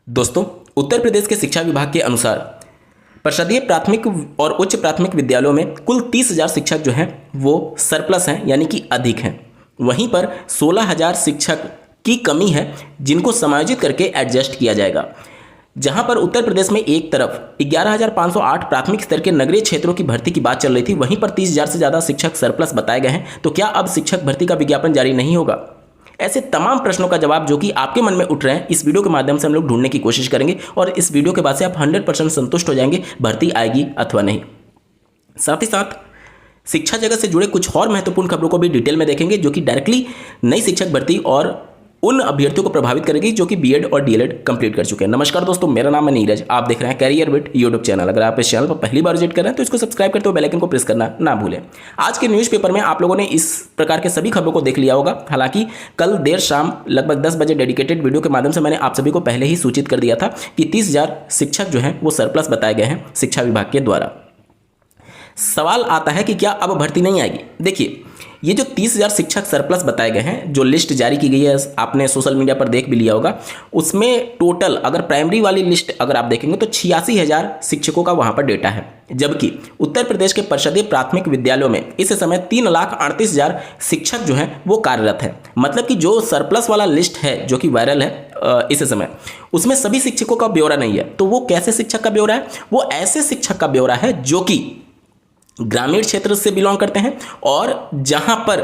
दोस्तों, उत्तर प्रदेश के शिक्षा विभाग के अनुसार परिषदीय प्राथमिक और उच्च प्राथमिक विद्यालयों में कुल 30,000 शिक्षक जो हैं वो सरप्लस हैं, यानी कि अधिक हैं। वहीं पर 16,000 शिक्षक की कमी है जिनको समायोजित करके एडजस्ट किया जाएगा। जहां पर उत्तर प्रदेश में एक तरफ 11,508 प्राथमिक स्तर के नगरीय क्षेत्रों की भर्ती की बात चल रही थी, वहीं पर 30,000 से ज़्यादा शिक्षक सरप्लस बताए गए हैं। तो क्या अब शिक्षक भर्ती का विज्ञापन जारी नहीं होगा? ऐसे तमाम प्रश्नों का जवाब जो कि आपके मन में उठ रहे हैं, इस वीडियो के माध्यम से हम लोग ढूंढने की कोशिश करेंगे और इस वीडियो के बाद से आप 100% संतुष्ट हो जाएंगे भर्ती आएगी अथवा नहीं। साथ ही साथ शिक्षा जगत से जुड़े कुछ और महत्वपूर्ण खबरों को भी डिटेल में देखेंगे जो कि डायरेक्टली नई शिक्षक भर्ती और उन अभ्यर्थियों को प्रभावित करेगी जो कि बीएड और डीएलएड कंप्लीट कर चुके हैं। नमस्कार दोस्तों, मेरा नाम है नीरज, आप देख रहे हैं कैरियर बिट यूट्यूब चैनल। अगर आप इस चैनल पर पहली बार विजिट कर रहे हैं तो इसको सब्सक्राइब करते हुए बेल आइकन को प्रेस करना ना भूलें। आज के न्यूज़पेपर में आप लोगों ने इस प्रकार के सभी खबरों को देख लिया होगा। हालांकि कल देर शाम लगभग 10 बजे डेडिकेटेड वीडियो के माध्यम से मैंने आप सभी को पहले ही सूचित कर दिया था कि 30,000 शिक्षक जो हैं वो सरप्लस बताए गए हैं शिक्षा विभाग के द्वारा। सवाल आता है कि क्या अब भर्ती नहीं आएगी? देखिए, ये जो 30,000 शिक्षक सरप्लस बताए गए हैं, जो लिस्ट जारी की गई है, आपने सोशल मीडिया पर देख भी लिया होगा, उसमें टोटल अगर प्राइमरी वाली लिस्ट अगर आप देखेंगे तो 86,000 शिक्षकों का वहां पर डेटा है। जबकि उत्तर प्रदेश के परिषदीय प्राथमिक विद्यालयों में इस समय 3,38,000 शिक्षक जो हैं वो कार्यरत हैं। मतलब कि जो सरप्लस वाला लिस्ट है जो कि वायरल है इस समय, उसमें सभी शिक्षकों का ब्यौरा नहीं है। तो वो कैसे शिक्षक का ब्यौरा है? वो ऐसे शिक्षक का ब्यौरा है जो कि ग्रामीण क्षेत्र से बिलोंग करते हैं और जहां पर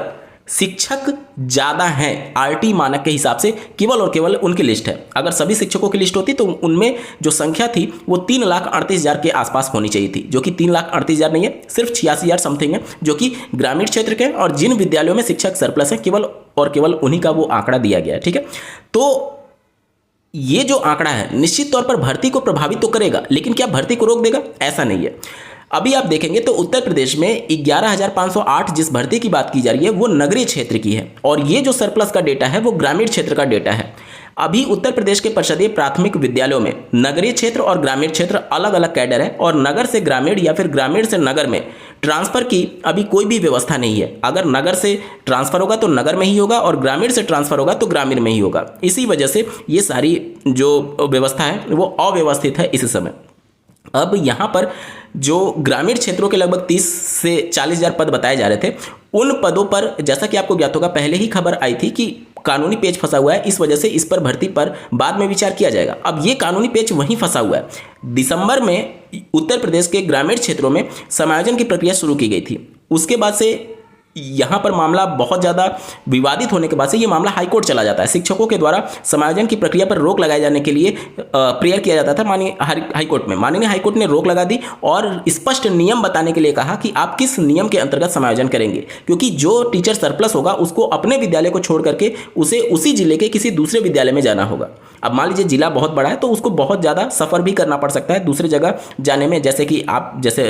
शिक्षक ज़्यादा हैं आरटी मानक के हिसाब से, केवल और केवल उनकी लिस्ट है। अगर सभी शिक्षकों की लिस्ट होती तो उनमें जो संख्या थी वो 3,38,000 के आसपास होनी चाहिए थी, जो कि 3,38,000 नहीं है, सिर्फ 86,000 समथिंग है, जो कि ग्रामीण क्षेत्र के और जिन विद्यालयों में शिक्षक सरप्लस है केवल और केवल उन्हीं का वो आंकड़ा दिया गया है। ठीक है, तो ये जो आंकड़ा है निश्चित तौर पर भर्ती को प्रभावित तो करेगा, लेकिन क्या भर्ती को रोक देगा? ऐसा नहीं है। अभी आप देखेंगे तो उत्तर प्रदेश में 11,508 जिस भर्ती की बात की जा रही है वो नगरीय क्षेत्र की है और ये जो सरप्लस का डेटा है वो ग्रामीण क्षेत्र का डेटा है। अभी उत्तर प्रदेश के परिषदीय प्राथमिक विद्यालयों में नगरीय क्षेत्र और ग्रामीण क्षेत्र अलग अलग कैडर है और नगर से ग्रामीण या फिर ग्रामीण से नगर में ट्रांसफर की अभी कोई भी व्यवस्था नहीं है। अगर नगर से ट्रांसफर होगा तो नगर में ही होगा और ग्रामीण से ट्रांसफर होगा तो ग्रामीण में ही होगा। इसी वजह से ये सारी जो व्यवस्था है वो अव्यवस्थित है इस समय। अब यहाँ पर जो ग्रामीण क्षेत्रों के लगभग 30 से 40,000 पद बताए जा रहे थे, उन पदों पर जैसा कि आपको ज्ञात होगा पहले ही खबर आई थी कि कानूनी पेच फंसा हुआ है, इस वजह से इस पर भर्ती पर बाद में विचार किया जाएगा। अब ये कानूनी पेच वहीं फंसा हुआ है। दिसंबर में उत्तर प्रदेश के ग्रामीण क्षेत्रों में समायोजन की प्रक्रिया शुरू की गई थी। उसके बाद से यहाँ पर मामला बहुत ज़्यादा विवादित होने के बाद से ये मामला हाईकोर्ट चला जाता है। शिक्षकों के द्वारा समायोजन की प्रक्रिया पर रोक लगाए जाने के लिए प्रेयर किया जाता था माननीय हाईकोर्ट में। माननीय हाईकोर्ट ने रोक लगा दी और स्पष्ट नियम बताने के लिए कहा कि आप किस नियम के अंतर्गत समायोजन करेंगे, क्योंकि जो टीचर सरप्लस होगा उसको अपने विद्यालय को छोड़ करके उसे उसी जिले के किसी दूसरे विद्यालय में जाना होगा। अब मान लीजिए जिला बहुत बड़ा है तो उसको बहुत ज़्यादा सफ़र भी करना पड़ सकता है दूसरी जगह जाने में, जैसे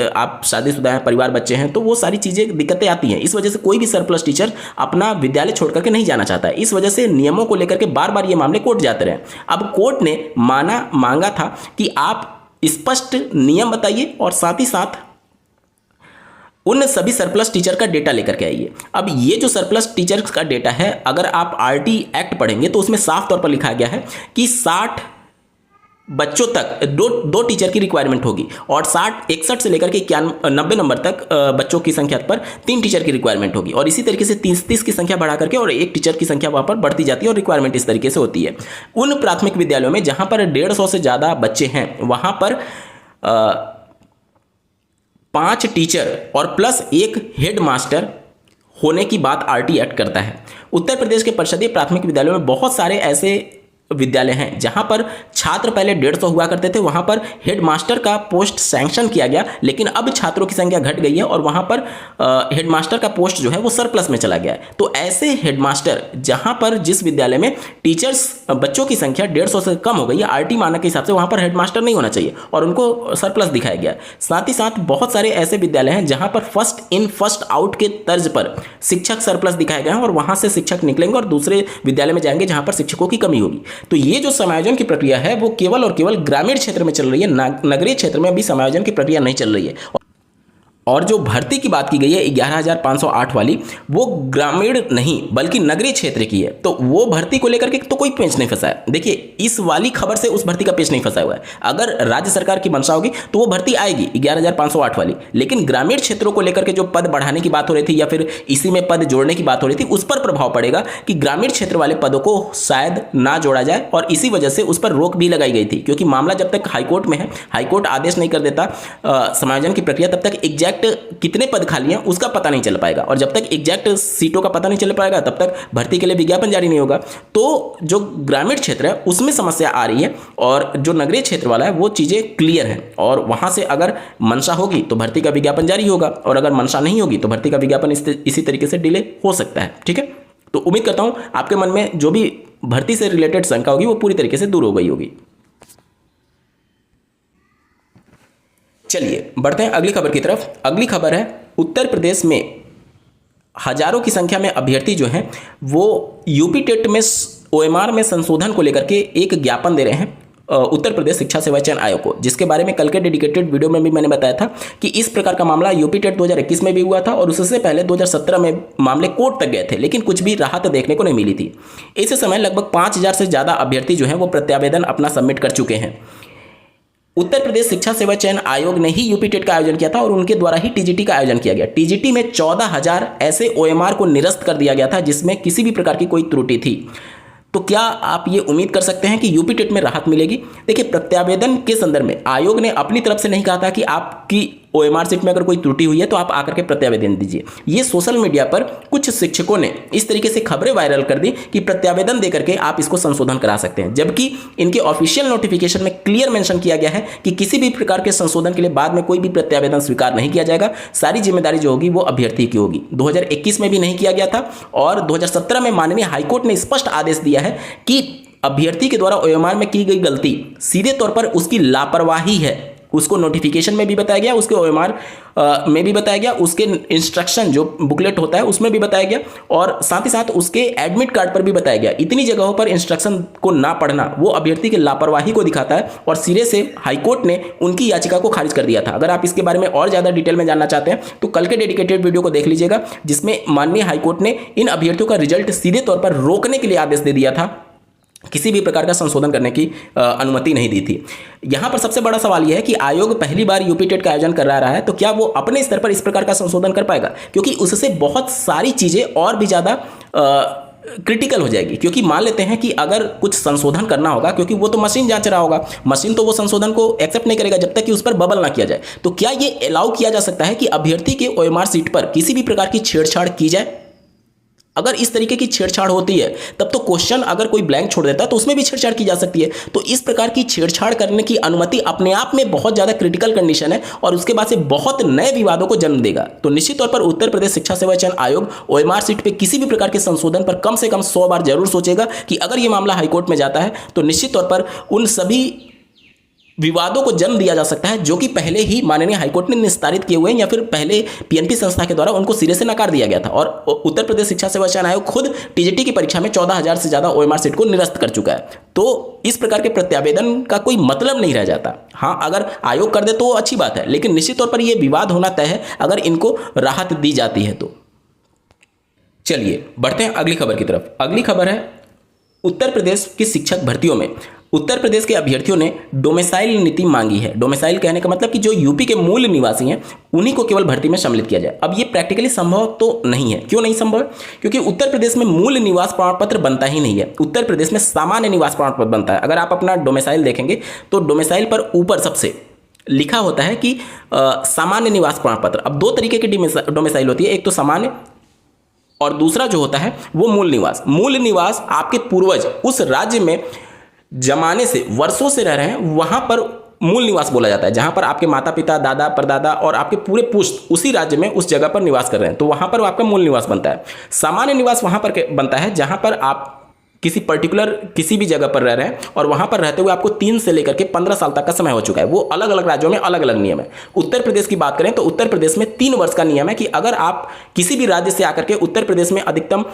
आप शादीशुदा हैं, परिवार बच्चे हैं, तो वो सारी चीज़ें दिक्कतें आती हैं। इस वजह से कोई भी सरप्लस टीचर अपना विद्यालय छोड़ करके नहीं जाना चाहता है। इस वजह से नियमों को लेकर के बार बार ये मामले कोर्ट जाते रहे। अब कोर्ट ने मांगा था कि आप स्पष्ट नियम बताइए और साथ ही साथ उन सभी सरप्लस टीचर का डेटा लेकर के आइए। अब ये जो सरप्लस टीचर का डेटा है, अगर आप आरटी एक्ट पढ़ेंगे तो उसमें साफ तौर पर लिखा गया है कि 60 बच्चों तक दो टीचर की रिक्वायरमेंट होगी और 61 से लेकर के 91 नंबर तक बच्चों की संख्या पर 3 टीचर की रिक्वायरमेंट होगी और इसी तरीके से 30 की संख्या बढ़ा करके और 1 टीचर की संख्या वहाँ पर बढ़ती जाती है और रिक्वायरमेंट इस तरीके से होती है। उन प्राथमिक विद्यालयों में जहाँ पर 150 से ज़्यादा बच्चे हैं वहाँ पर 5 टीचर और प्लस 1 हेड मास्टर होने की बात आरटी एक्ट करता है। उत्तर प्रदेश के परिषदीय प्राथमिक विद्यालयों में बहुत सारे ऐसे विद्यालय हैं जहां पर छात्र पहले 150 हुआ करते थे, वहां पर हेडमास्टर का पोस्ट सैंक्शन किया गया, लेकिन अब छात्रों की संख्या घट गई है और वहां पर हेडमास्टर का पोस्ट जो है वो सरप्लस में चला गया है। तो ऐसे हेडमास्टर जहां पर जिस विद्यालय में टीचर्स बच्चों की संख्या 150 से कम हो गई है आरटी मानक के हिसाब से, वहां पर हेडमास्टर नहीं होना चाहिए और उनको सरप्लस दिखाया गया। साथ ही साथ बहुत सारे ऐसे विद्यालय हैं जहां पर फर्स्ट इन फर्स्ट आउट के तर्ज पर शिक्षक सरप्लस दिखाए गए हैं और वहां से शिक्षक निकलेंगे और दूसरे विद्यालय में जाएंगे जहां पर शिक्षकों की कमी होगी। तो ये जो समायोजन की प्रक्रिया है वो केवल और केवल ग्रामीण क्षेत्र में चल रही है, नगरीय क्षेत्र में अभी समायोजन की प्रक्रिया नहीं चल रही है। और जो भर्ती की बात की गई है 11,508 वाली, वो ग्रामीण नहीं बल्कि नगरीय क्षेत्र की है। तो वो भर्ती को लेकर के तो कोई पेच नहीं फंसा है। देखिए, इस वाली खबर से उस भर्ती का पेच नहीं फंसा हुआ है। अगर राज्य सरकार की मंशा होगी तो वो भर्ती आएगी 11,508 वाली, लेकिन ग्रामीण क्षेत्रों को लेकर के जो पद बढ़ाने की बात हो रही थी या फिर इसी में पद जोड़ने की बात हो रही थी, उस पर प्रभाव पड़ेगा कि ग्रामीण क्षेत्र वाले पदों को शायद ना जोड़ा जाए, और इसी वजह से उस पर रोक भी लगाई गई थी। क्योंकि मामला जब तक हाईकोर्ट में है, हाईकोर्ट आदेश नहीं कर देता समायोजन की प्रक्रिया, तब तक एग्जैक्ट कितने पद खाली हैं उसका पता नहीं चल पाएगा, और जब तक एग्जैक्ट सीटों का पता नहीं चल पाएगा तब तक भर्ती के लिए विज्ञापन जारी नहीं होगा। तो जो ग्रामीण क्षेत्र है उसमें समस्या आ रही है, और जो नगरीय क्षेत्र वाला है वो चीज़ें क्लियर हैं, और वहां से अगर मंशा होगी तो भर्ती का विज्ञापन जारी होगा, और अगर मंशा नहीं होगी तो भर्ती का विज्ञापन इसी तरीके से डिले हो सकता है। ठीक है, तो उम्मीद करता हूं आपके मन में जो भी भर्ती से रिलेटेड शंका होगी वो पूरी तरीके से दूर हो गई होगी। चलिए बढ़ते हैं अगली खबर की तरफ। अगली खबर है, उत्तर प्रदेश में हजारों की संख्या में अभ्यर्थी जो हैं वो यूपी टेट में ओएमआर में संशोधन को लेकर के एक ज्ञापन दे रहे हैं उत्तर प्रदेश शिक्षा सेवा चयन आयोग को, जिसके बारे में कल के डेडिकेटेड वीडियो में भी मैंने बताया था कि इस प्रकार का मामला यूपी टेट 2021 में भी हुआ था, और उससे पहले 2017 में मामले कोर्ट तक गए थे, लेकिन कुछ भी राहत देखने को नहीं मिली थी। इस समय लगभग 5,000 से ज़्यादा अभ्यर्थी जो हैं वो प्रत्यावेदन अपना सबमिट कर चुके हैं। उत्तर प्रदेश शिक्षा सेवा चयन आयोग ने ही यूपी टेट का आयोजन किया था, और उनके द्वारा ही टीजीटी का आयोजन किया गया। टीजीटी में 14,000 ऐसे ओएमआर को निरस्त कर दिया गया था जिसमें किसी भी प्रकार की कोई त्रुटि थी। तो क्या आप ये उम्मीद कर सकते हैं कि यूपी टेट में राहत मिलेगी? देखिए, प्रत्यावेदन के संदर्भ में आयोग ने अपनी तरफ से नहीं कहा था कि आपकी ओएमआर सीट में अगर कोई त्रुटि हुई है तो आप आकर के प्रत्यावेदन दीजिए। ये सोशल मीडिया पर कुछ शिक्षकों ने इस तरीके से खबरें वायरल कर दी कि प्रत्यावेदन देकर के आप इसको संशोधन करा सकते हैं, जबकि इनके ऑफिशियल नोटिफिकेशन में क्लियर मेंशन किया गया है कि किसी भी प्रकार के संशोधन के लिए बाद में कोई भी प्रत्यावेदन स्वीकार नहीं किया जाएगा। सारी जिम्मेदारी जो होगी वो अभ्यर्थी की होगी। 2021 में भी नहीं किया गया था, और 2017 में माननीय हाईकोर्ट ने स्पष्ट आदेश दिया है कि अभ्यर्थी के द्वारा ओएमआर में की गई गलती सीधे तौर पर उसकी लापरवाही है। उसको नोटिफिकेशन में भी बताया गया, उसके ओएमआर में भी बताया गया, उसके इंस्ट्रक्शन जो बुकलेट होता है उसमें भी बताया गया, और साथ ही साथ उसके एडमिट कार्ड पर भी बताया गया। इतनी जगहों पर इंस्ट्रक्शन को ना पढ़ना वो अभ्यर्थी की लापरवाही को दिखाता है, और सिरे से हाईकोर्ट ने उनकी याचिका को खारिज कर दिया था। अगर आप इसके बारे में और ज़्यादा डिटेल में जानना चाहते हैं तो कल के डेडिकेटेड वीडियो को देख लीजिएगा, जिसमें माननीय हाईकोर्ट ने इन अभ्यर्थियों का रिजल्ट सीधे तौर पर रोकने के लिए आदेश दे दिया था, किसी भी प्रकार का संशोधन करने की अनुमति नहीं दी थी। यहां पर सबसे बड़ा सवाल यह है कि आयोग पहली बार यूपी टेट का आयोजन कर रहा है, तो क्या वो अपने स्तर पर इस प्रकार का संशोधन कर पाएगा? क्योंकि उससे बहुत सारी चीज़ें और भी ज़्यादा क्रिटिकल हो जाएगी। क्योंकि मान लेते हैं कि अगर कुछ संशोधन करना होगा, क्योंकि वो तो मशीन जांच रहा होगा, मशीन तो वो संशोधन को एक्सेप्ट नहीं करेगा जब तक कि उस पर बबल ना किया जाए। तो क्या ये अलाउ किया जा सकता है कि अभ्यर्थी के ओएमआर सीट पर किसी भी प्रकार की छेड़छाड़ की जाए? अगर इस तरीके की छेड़छाड़ होती है तब तो क्वेश्चन अगर कोई ब्लैंक छोड़ देता है तो उसमें भी छेड़छाड़ की जा सकती है। तो इस प्रकार की छेड़छाड़ करने की अनुमति अपने आप में बहुत ज़्यादा क्रिटिकल कंडीशन है, और उसके बाद से बहुत नए विवादों को जन्म देगा। तो निश्चित तौर पर उत्तर प्रदेश शिक्षा सेवा चयन आयोग ओएमआर सीट पे किसी भी प्रकार के संशोधन पर कम से कम 100 बार जरूर सोचेगा कि अगर ये मामला हाईकोर्ट में जाता है तो निश्चित तौर पर उन सभी विवादों को जन्म दिया जा सकता है जो कि पहले ही माननीय हाईकोर्ट ने निस्तारित किए हुए हैं, या फिर पहले पीएनपी संस्था के द्वारा उनको सिरे से नकार दिया गया था। और उत्तर प्रदेश शिक्षा सेवा चयन आयोग खुद टीजीटी की परीक्षा में 14,000 से ज़्यादा ओएमआर सीट को निरस्त कर चुका है। तो इस प्रकार के प्रत्यावेदन का कोई मतलब नहीं रह जाता। हाँ, अगर आयोग कर दे तो अच्छी बात है, लेकिन निश्चित तौर पर यह विवाद होना तय है अगर इनको राहत दी जाती है तो। चलिए बढ़ते हैं अगली खबर की तरफ। अगली खबर है, उत्तर प्रदेश की शिक्षक भर्तियों में उत्तर प्रदेश के अभ्यर्थियों ने डोमिसाइल नीति मांगी है। डोमिसाइल कहने का मतलब कि जो यूपी के मूल निवासी हैं उन्हीं को केवल भर्ती में सम्मिलित किया जाए। अब ये प्रैक्टिकली संभव तो नहीं है। क्यों नहीं संभव है? क्योंकि उत्तर प्रदेश में मूल निवास प्रमाण पत्र बनता ही नहीं है। उत्तर प्रदेश में सामान्य निवास प्रमाण पत्र बनता है। अगर आप अपना डोमिसाइल देखेंगे तो डोमिसाइल पर ऊपर सबसे लिखा होता है कि सामान्य निवास प्रमाण पत्र। अब दो तरीके की डोमिसाइल होती है, एक तो सामान्य और दूसरा जो होता है वो मूल निवास। मूल निवास आपके पूर्वज उस राज्य में जमाने से वर्षों से रह रहे हैं, वहां पर मूल निवास बोला जाता है। जहां पर आपके माता पिता, दादा, परदादा और आपके पूरे पुश्त उसी राज्य में उस जगह पर निवास कर रहे हैं, तो वहां पर आपका मूल निवास बनता है। सामान्य निवास वहां पर बनता है जहां पर आप किसी पर्टिकुलर किसी भी जगह पर रह रहे हैं और वहां पर रहते हुए आपको 3 से लेकर के 15 साल तक का समय हो चुका है। वो अलग अलग राज्यों में अलग अलग नियम है। उत्तर प्रदेश की बात करें तो उत्तर प्रदेश में 3 वर्ष का नियम है कि अगर आप किसी भी राज्य से आकर के उत्तर प्रदेश में अधिकतम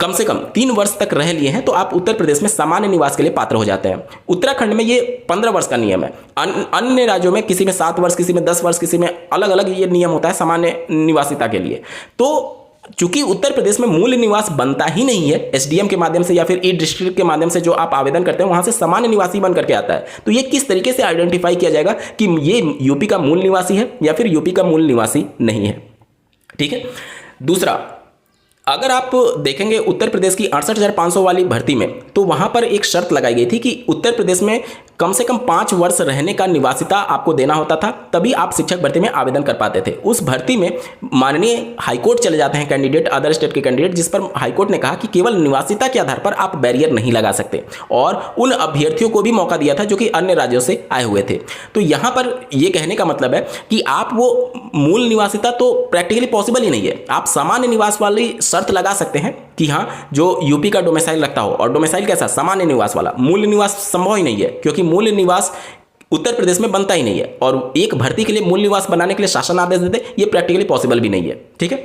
कम से कम 3 वर्ष तक रह लिए हैं तो आप उत्तर प्रदेश में सामान्य निवास के लिए पात्र हो जाते हैं। उत्तराखंड में ये 15 वर्ष का नियम है। अन्य राज्यों में किसी में 7 वर्ष, किसी में 10 वर्ष, किसी में अलग अलग ये नियम होता है सामान्य निवासिता के लिए। तो चूंकि उत्तर प्रदेश में मूल निवास बनता ही नहीं है, एसडीएम के माध्यम से या फिर ई डिस्ट्रिक्ट के माध्यम से जो आप आवेदन करते हैं वहां से सामान्य निवासी बन करके आता है, तो ये किस तरीके से आइडेंटिफाई किया जाएगा कि ये यूपी का मूल निवासी है या फिर यूपी का मूल निवासी नहीं है। ठीक है। दूसरा, अगर आप देखेंगे उत्तर प्रदेश की 68,500 वाली भर्ती में तो वहां पर एक शर्त लगाई गई थी कि उत्तर प्रदेश में कम से कम 5 वर्ष रहने का निवासिता आपको देना होता था, तभी आप शिक्षक भर्ती में आवेदन कर पाते थे। उस भर्ती में माननीय हाईकोर्ट चले जाते हैं कैंडिडेट, अदर स्टेट के कैंडिडेट, जिस पर हाईकोर्ट ने कहा कि केवल निवासिता के आधार पर आप बैरियर नहीं लगा सकते और उन अभ्यर्थियों को भी मौका दिया था जो कि अन्य राज्यों से आए हुए थे। तो यहां पर यह कहने का मतलब है कि आप वो मूल निवासिता तो प्रैक्टिकली पॉसिबल ही नहीं है। आप सामान्य निवास वाली शर्त लगा सकते हैं कि हाँ जो यूपी का डोमिसाइल रखता हो, और डोमिसाइल कैसा, सामान्य निवास वाला। मूल निवास संभव ही नहीं है क्योंकि मूल निवास उत्तर प्रदेश में बनता ही नहीं है और एक भर्ती के लिए मूल निवास बनाने के लिए शासन आदेश देते, ये प्रैक्टिकली पॉसिबल भी नहीं है। ठीक है,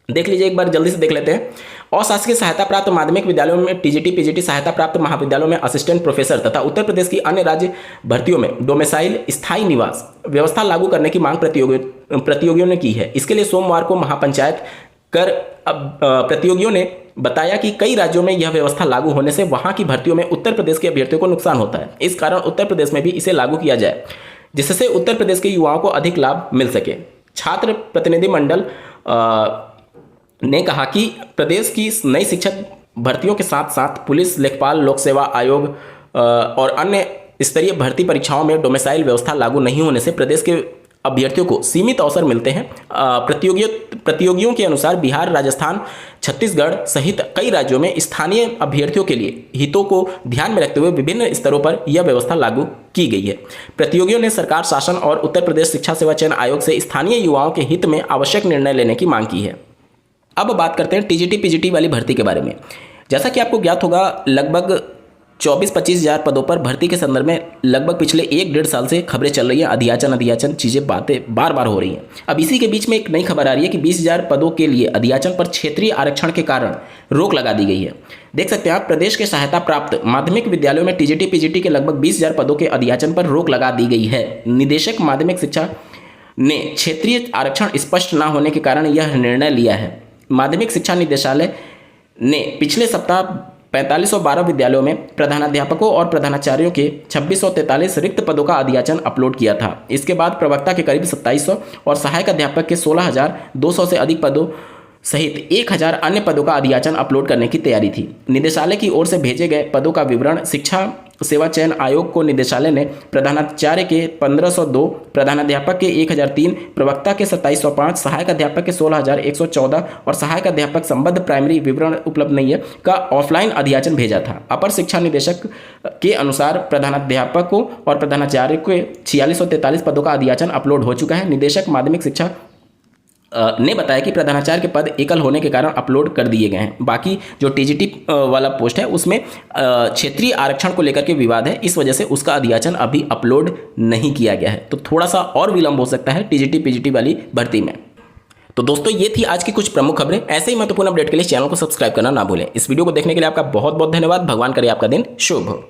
देख लीजिए एक बार जल्दी से देख लेते हैं। अशासकीय सहायता प्राप्त माध्यमिक विद्यालयों में टीजीटी पीजीटी सहायता प्राप्त महाविद्यालयों में असिस्टेंट प्रोफेसर तथा उत्तर प्रदेश की अन्य राज्य भर्तियों में डोमिसाइल स्थायी निवास व्यवस्था लागू करने की मांग प्रतियोगियों ने की है। इसके लिए सोमवार को महापंचायत कर प्रतियोगियों ने बताया कि कई राज्यों में यह व्यवस्था लागू होने से वहां की भर्तियों में उत्तर प्रदेश के अभ्यर्थियों को नुकसान होता है। इस कारण उत्तर प्रदेश में भी इसे लागू किया जाए जिससे उत्तर प्रदेश के युवाओं को अधिक लाभ मिल सके। छात्र प्रतिनिधि मंडल ने कहा कि प्रदेश की नई शिक्षक भर्तियों के साथ साथ पुलिस, लेखपाल, लोक सेवा आयोग और अन्य स्तरीय भर्ती परीक्षाओं में डोमिसाइल व्यवस्था लागू नहीं होने से प्रदेश के अभ्यर्थियों को सीमित अवसर मिलते हैं। प्रतियोगियों के अनुसार बिहार, राजस्थान, छत्तीसगढ़ सहित कई राज्यों में स्थानीय अभ्यर्थियों के लिए हितों को ध्यान में रखते हुए विभिन्न स्तरों पर यह व्यवस्था लागू की गई है। प्रतियोगियों ने सरकार, शासन और उत्तर प्रदेश शिक्षा सेवा चयन आयोग से स्थानीय युवाओं के हित में आवश्यक निर्णय लेने की मांग की है। अब बात करते हैं टीजीटी पीजीटी वाली भर्ती के बारे में। जैसा कि आपको ज्ञात होगा, लगभग 24-25 हज़ार पदों पर भर्ती के संदर्भ में लगभग पिछले 1-1.5 साल से खबरें चल रही हैं। अधियाचन चीज़ें बातें बार बार हो रही हैं। अब इसी के बीच में एक नई खबर आ रही है कि 20,000 पदों के लिए अधियाचन पर क्षेत्रीय आरक्षण के कारण रोक लगा दी गई है। देख सकते हैं आप, प्रदेश के सहायता प्राप्त माध्यमिक विद्यालयों में टीजीटी पीजीटी के लगभग 20,000 पदों के अधियाचन पर रोक लगा दी गई है। निदेशक माध्यमिक शिक्षा ने क्षेत्रीय आरक्षण स्पष्ट न होने के कारण यह निर्णय लिया है। माध्यमिक शिक्षा निदेशालय ने पिछले सप्ताह 4512 विद्यालयों में प्रधानाध्यापकों और प्रधानाचार्यों के 2643 रिक्त पदों का अधियाचन अपलोड किया था। इसके बाद प्रवक्ता के करीब 2700 और सहायक अध्यापक के 16,200 से अधिक पदों सहित 1,000 अन्य पदों का अधियाचन अपलोड करने की तैयारी थी। निदेशालय की ओर से भेजे गए पदों का विवरण शिक्षा सेवा चयन आयोग को निदेशालय ने प्रधानाचार्य के 1502, प्रधानाध्यापक के 1003, प्रवक्ता के 2705, सहायक अध्यापक के 16,114 और सहायक अध्यापक संबद्ध प्राइमरी विवरण उपलब्ध नहीं है का ऑफलाइन अधियाचन भेजा था। अपर शिक्षा निदेशक के अनुसार प्रधानाध्यापकों और प्रधानाचार्य के 4643 पदों का अधियाचन अपलोड हो चुका है। निदेशक माध्यमिक शिक्षा ने बताया कि प्रधानाचार्य के पद एकल होने के कारण अपलोड कर दिए गए हैं। बाकी जो टीजीटी वाला पोस्ट है उसमें क्षेत्रीय आरक्षण को लेकर के विवाद है, इस वजह से उसका अधियाचन अभी अपलोड नहीं किया गया है। तो थोड़ा सा और विलंब हो सकता है टीजीटी पीजीटी वाली भर्ती में। तो दोस्तों ये थी आज की कुछ प्रमुख खबरें। ऐसे ही महत्वपूर्ण अपडेट के लिए चैनल को सब्सक्राइब करना ना भूलें। इस वीडियो को देखने के लिए आपका बहुत बहुत धन्यवाद। भगवान करे आपका दिन शुभ हो।